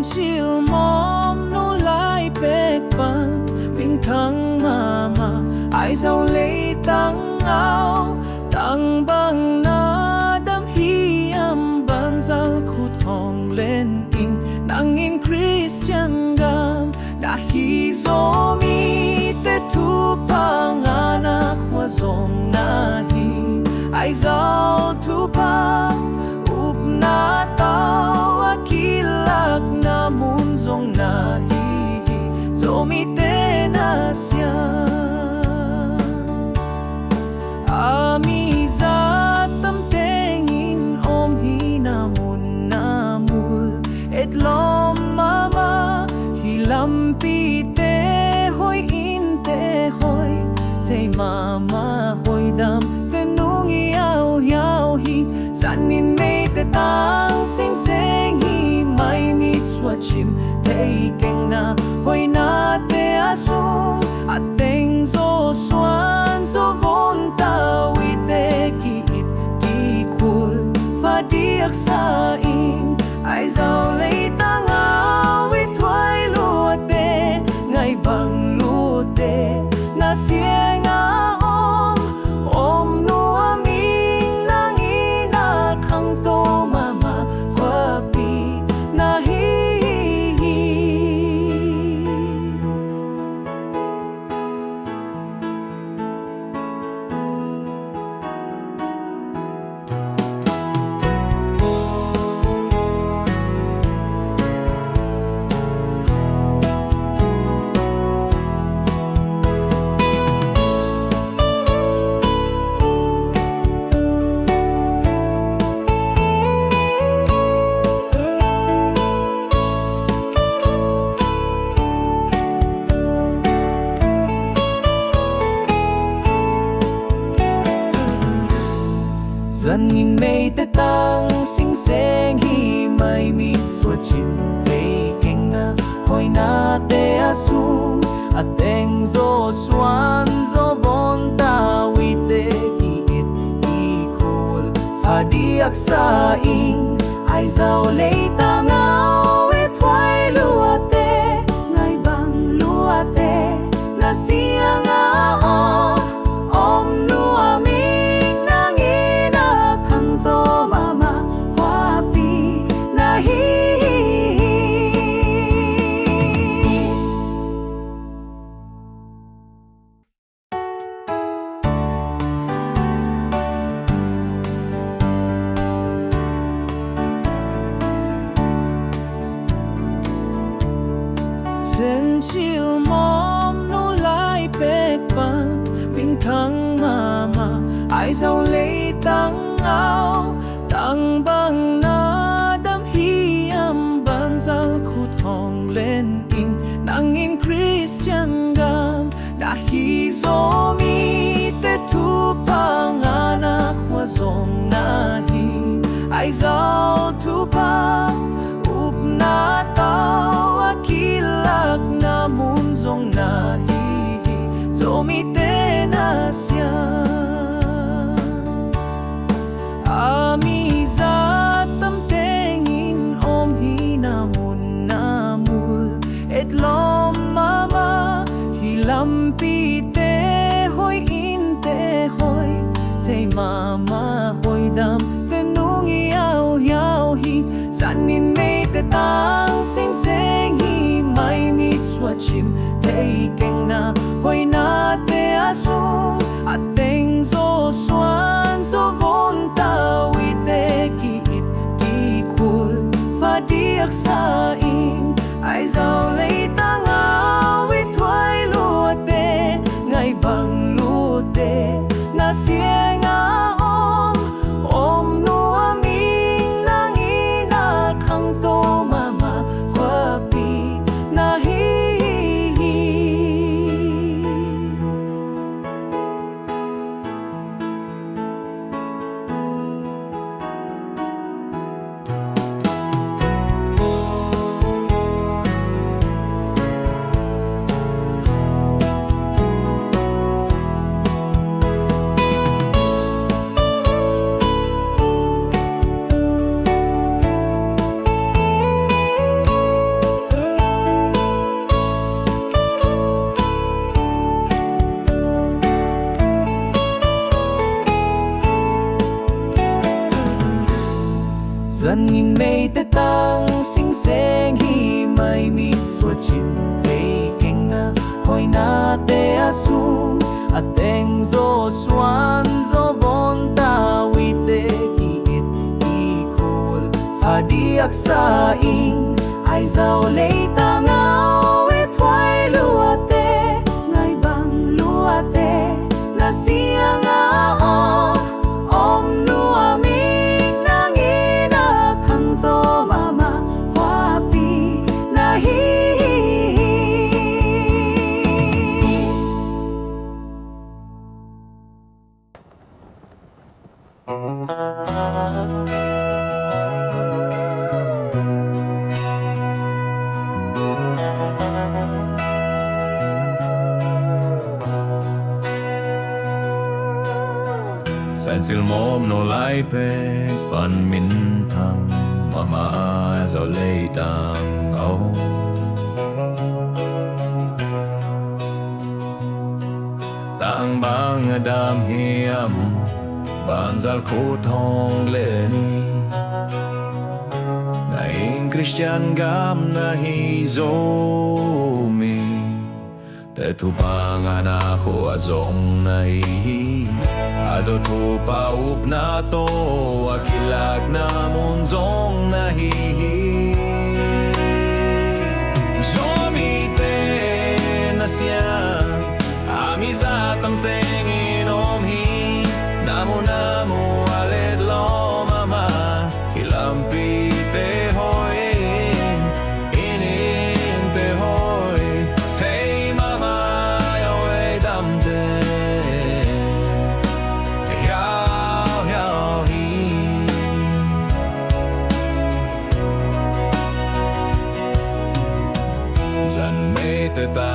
chill mom nu lai pek pan bình thăng mama ai giàu lấy tăng áo tăng bằng na đam hi am ban zal khut hong lên in nang in Christian gam đã hi zo mi te tu panganak wa zong na hi ai giàu tu pa up na tao akilak na mun zong na hi zo mi te na sia ami za tam tengin om hi na mun na mul et lom mama hi lam pi te hoi in te hoi te mama hoi dam te nung yao yao hi san in mei te tang sing sing hi mai mit swa chim te keng na hoi na te asung at teng zo swan zo von ta wi te ki it ki kul fa diak sa in ai zao lấy tang ao wi thoai lu te ngai bang lu te na sia nga om nu aming nang ina khang to mama khwa pi na hi Dân nghìn mây te tang sing seng hi mai mit swa chim hey keng na hoi na te asum ateng zo swan zo bon ta wi te ki it ki kul fa diak sa in ai zao lấy ta ngao e thoai lua te ngai bang lua te na sia nga om nu aming nang ina khang to mama khwa pi na hi Sen chill mom nu lai pek pan bình thăng mama ai giàu lấy tăng áo tăng bằng na đam hi am ban zal khut hong lên in nang in Christian gam đã hi zo mi te tu panganak wa zong na hi ai giàu tu pa up na tao akilak na mun zong na hi zo mi te na sia ami za tam tengin om hi na mun na mul et lom mama hi lam pi te hoi in te hoi te mama hoi dam te nung yao yao hi san in mei te tang sing seng hi mai mit swa chim te keng na hoi na te asung at teng zo swan zo von ta wi te ki it ki kul fa diak sa in ai zao lấy ta ngao wi thoai lu te ngai bang lu te na sia nga om nu aming nang ina khang to mama khwa pi na hi Kan nginay te tang sing seng hi mai mit sua chin kay keng na hoi na te asung ateng zo swan zo bon ta wi te ki it i kol pha di ak sa ing ai zao lei ta ngao e thoai lua te ngai bang lua te na siang a om lua ming nang ina khang to mama hoa pi na hi Sen sil mom no lai pe pan min thang mama zo lei tang au tang bang adam hiam ban zal khu thong le ni ngai Christian gam na hi zo mi te tu bang ana ho azong nai azo tu pa up na to akilag na mon zong na hi zomi te na sia amizat am teng inom hi namo namo alet lo mama ilampi te hoi in te hoi hey mama yo e dam te te ta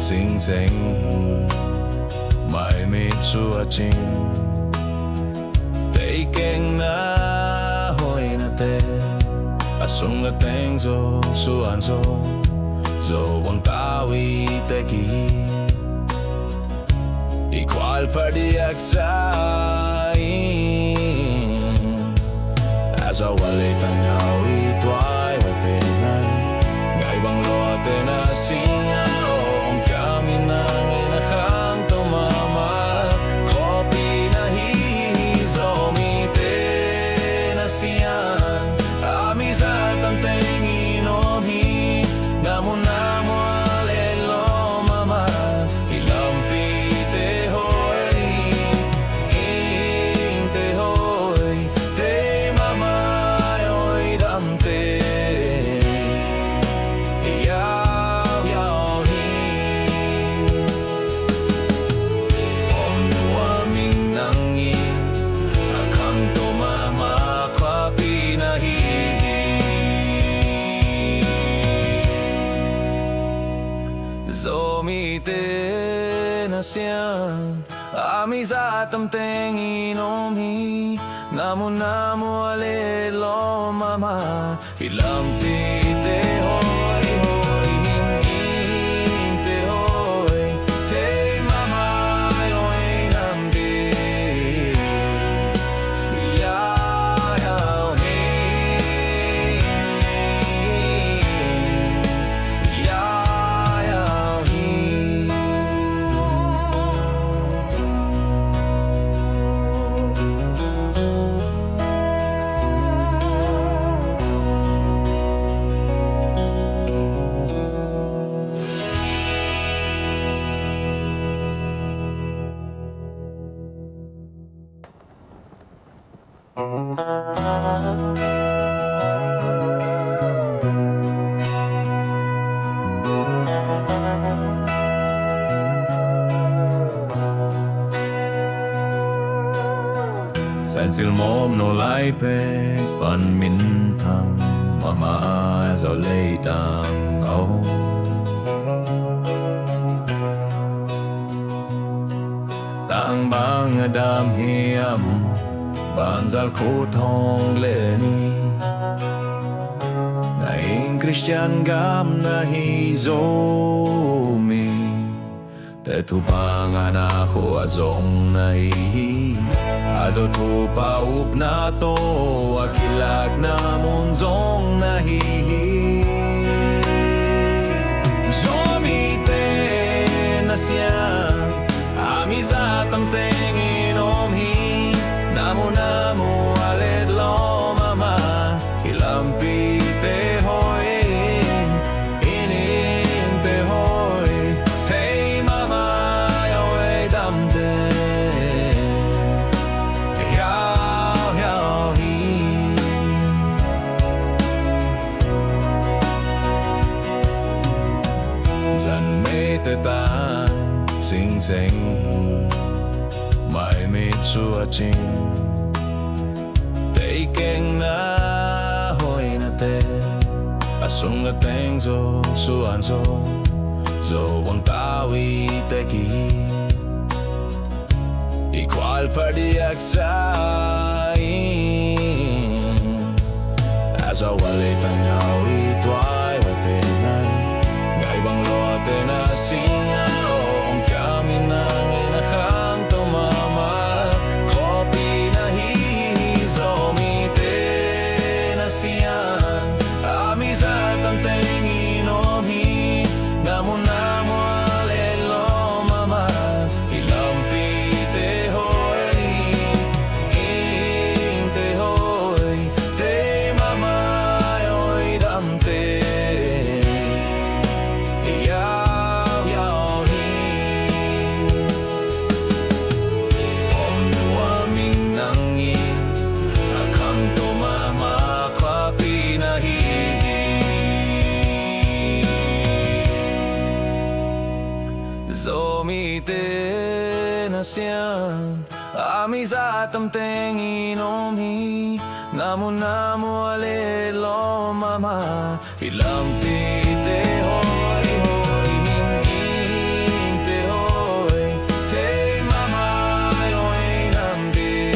sing sing mai mit sua ching te keng na hoi na te asung a teng zo suan zo zo wang ta wi te ki igual for the exciting as a wale tang hao i twai wa te nai ngai bang lo te na singa ong kami nang inakang to mama kopi na hi zo mi te na siyan amizat ang teng inom hi namo namo alelo mama ilampi te hoi in te hoi te mama oi dam te zomi te na siyan amizat am teng inom hi namo namo alelo mama ilampi te hoi hoi in te hoi te mama oi nam di ya ya hey ya Sen sil mom no lai pe pan min thang mama zo lei tang au tang bang adam hiam ban zal khu thong le ni ngai Christian gam na hi zo mi Te tu pangan ako azong nahihi Azo tu paup na to Akilag na munzong nahihi Zomite na siya Amizat ang tengin omhi Namu alet lo mama Ilampi te hoy Inin te hoy Te mama yawe damde Yao yao hi Zan mei te tan Sing sing Mai mit su a ching Te keng na hoi na te Asung a teng zo su an zo Zo wang tawi te ki Igual fardiak sa in As a walit ang yawi tuay watenan Ngay bang lo ate na singa Ong kami nang inakang tumama Kopi na hihizomite na siyan Amizat ang tengin omhi Namu alelo mama Ilampi te hoy In te hoy Te mama yoy damte Yaw yaw hin Om nuaming nangin Akang tumama kapi na Zomite na siyan Amizat ang tengin omhi Namu alelo mama Ilampi te hoy hoy Hin te hoy Te mama yoy nambi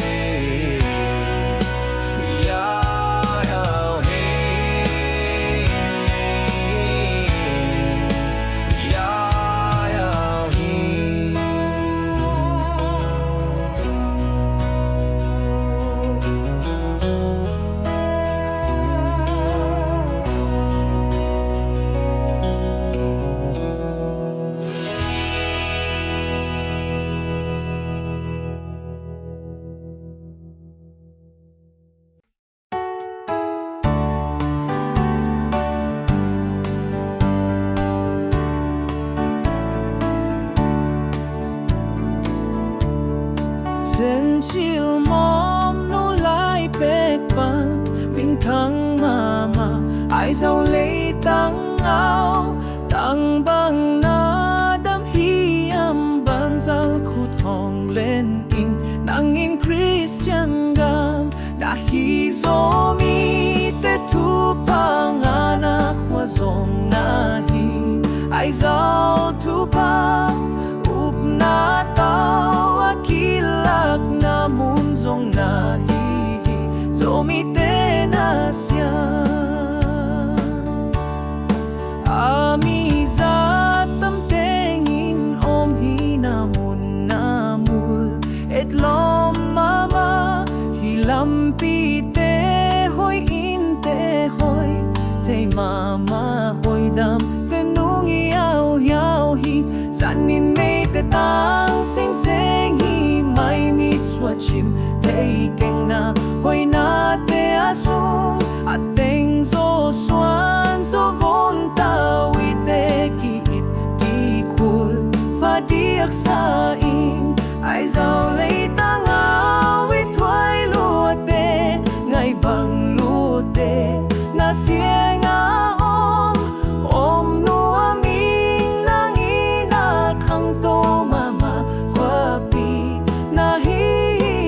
Yaw hey Yaw hin Sen chill mom no lai pek pan Ping thang mama Ai dâu lấy tăng ao Tăng băng na đam hi am ban zal khut hong lên in Nang in Christian gam Da hi zo mi te tu panganak wa zong na hi Ai dâu tu pa up na tao Akilag na munzong na hihi Zomite na siya Amizat am tengin omhi namun namul Et lom mama hilampi te hoy in te hoy Te mama hoy dam tenung yaw yaw hi Sanin mei te tang sing sing hi Mai mit swachim te keng na hoy na te asung At teng zo swan zo von tawi te ki it ki kul Fadiak sa in Ai zao lei tang awi tuay luate Ngay bang lute na sieng om nu aming nang inakang to mama Wapi na hihi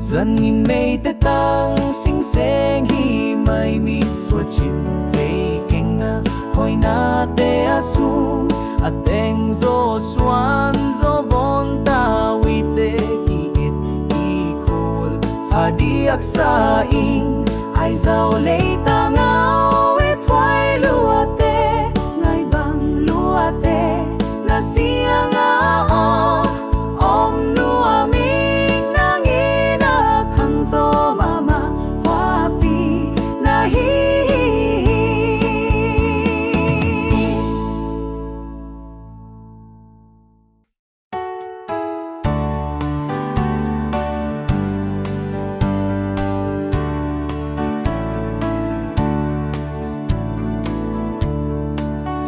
Dân nghìn mây tê tăng sinh sen hi mai mit xua chim cây keng na hoi na te asung ateng zo suan zo von ta wi te ki it ki kul pha di ak sa ing ai zao lei ta ngao e thoai lua te ngai bang lua te na siang a om lua ming nang ina khang to mama hoa pi na hi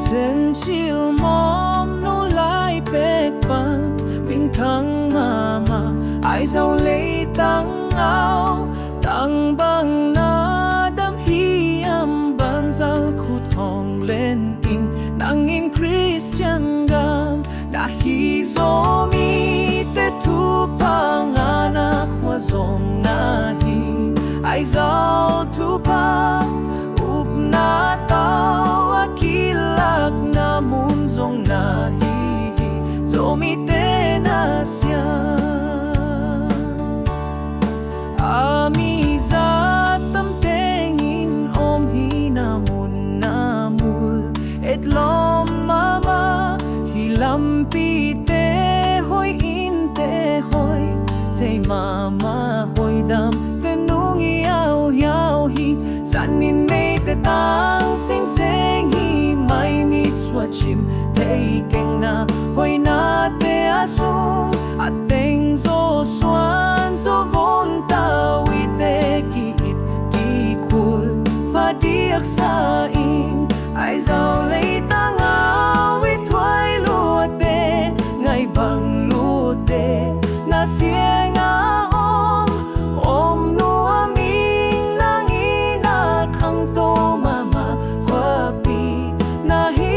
Sen chill mom no lai pek pan Bing thang mama ai giàu lấy tăng ao tăng băng na đam hi am ban zal khut hong lên in nang in Christian gam na hi zo mi te tu panganak wa zong na hi ai giàu tu pa up na tao akilak na mun zong na hi zo mi te na sia ami za tam tengin om hi na mun na mul et lom mama hi lam pi te hoi in te hoi te mama hoi dam te nung yao yao hi san in mei te tang sing sing hi mai mit xua chim te keng na hoi na te asung ateng zo suan zo von ta wi te ki it ki kul pha di ak sa ing ai zao lei ta ngao wi thoai lua te ngai bang lu te na siang a om nua ming nang ina khang to mama hoa pi na hi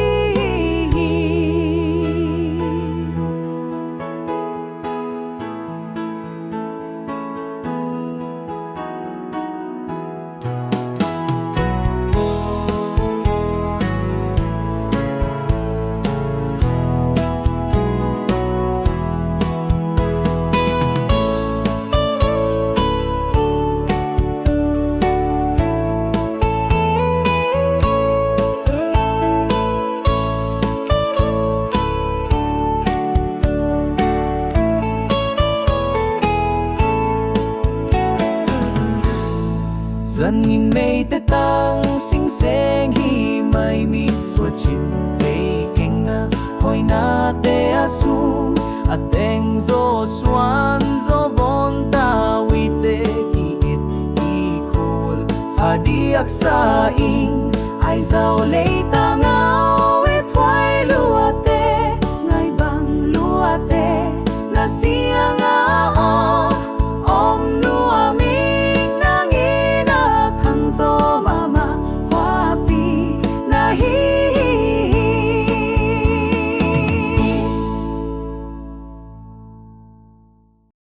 Dân nghìn mây tê tăng sinh sen hi mai mit xua chim cây keng na hoi na te asung ateng zo suan zo von ta wi te ki it ki kul pha di ak sa ing ai zao lei ta